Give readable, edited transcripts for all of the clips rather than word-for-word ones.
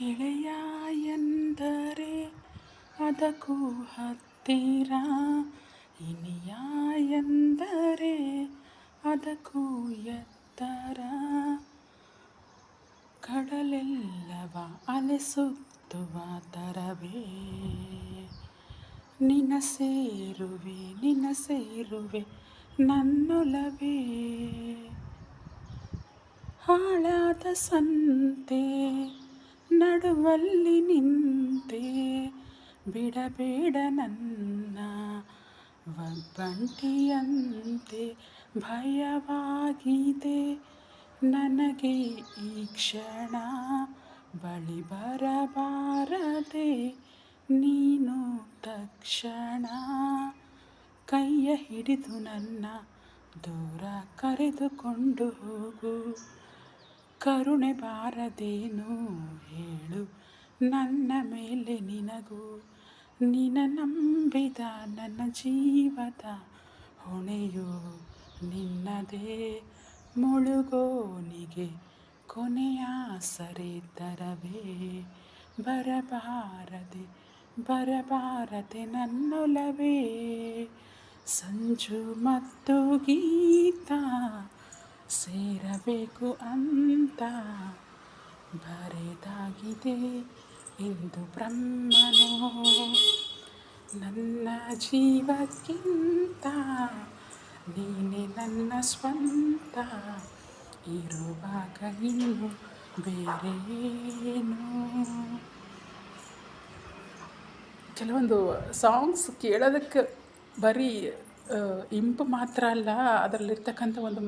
ಎಳೆಯ ಎಂದರೆ ಅದಕ್ಕೂ ಹತ್ತಿರ, ಇನಿಯ ಎಂದರೆ ಅದಕ್ಕೂ ಎತ್ತರ. ಕಡಲೆಲ್ಲವ ಅಲೆಸುತ್ತುವ ತರವೇ ನಿನ್ನ ಸೇರುವೆ ನನ್ನೊಲವೇ. ಹಾಳಾದ ಸಂತೆ ನಡುವಲ್ಲಿ ನಿಂತೆ, ಬಿಡಬೇಡ ನನ್ನ ಒಬ್ಬಂಟಿಯಂತೆ. ಭಯವಾಗಿದೆ ನನಗೆ ಈ ಕ್ಷಣ, ಬಳಿ ಬರಬಾರದೆ ನೀನು ತಕ್ಷಣ. ಕೈಯ ಹಿಡಿದು ನನ್ನ ದೂರ ಕರೆದುಕೊಂಡು ಹೋಗು, ಕರುಣೆ ಬಾರದೇನು ಹೇಳು ನನ್ನ ಮೇಲೆ ನಿನಗೂ. ನಿನ್ನ ನಂಬಿದ ನನ್ನ ಜೀವದ ಹೊಣೆಯು ನಿನ್ನದೇ, ಮುಳುಗೋನಿಗೆ ಕೊನೆಯ ಸರಿ ತರವೇ. ಬರಬಾರದೆ ನನ್ನೊಲವೇ. ಸಂಜು ಮತ್ತು ಗೀತ ಸೇರಬೇಕು ಅಂತ ಬರೆದಾಗಿದೆ ಇಂದು ಬ್ರಹ್ಮನು. ನನ್ನ ಜೀವಕ್ಕಿಂತ ನೀನೆ ನನ್ನ ಸ್ವಂತ, ಇರುವಾಗ ಇನ್ನು ಬೇರೆ ಏನು. ಕೆಲವೊಂದು ಸಾಂಗ್ಸ್ ಕೇಳೋದಕ್ಕೆ ಬರೀ ಇಂಪು ಮಾತ್ರ ಅಲ್ಲ, ಅದರಲ್ಲಿರ್ತಕ್ಕಂಥ ಒಂದು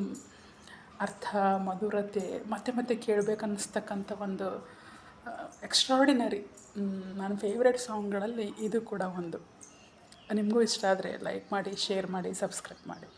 ಅರ್ಥ, ಮಧುರತೆ, ಮತ್ತೆ ಕೇಳಬೇಕನ್ನಿಸ್ತಕ್ಕಂಥ ಒಂದು ಎಕ್ಸ್ಟ್ರಾರ್ಡಿನರಿ. ನನ್ನ ಫೇವ್ರೆಟ್ ಸಾಂಗ್ಗಳಲ್ಲಿ ಇದು ಕೂಡ ಒಂದು. ನಿಮಗೂ ಇಷ್ಟ ಆದರೆ ಲೈಕ್ ಮಾಡಿ, ಶೇರ್ ಮಾಡಿ, ಸಬ್ಸ್ಕ್ರೈಬ್ ಮಾಡಿ.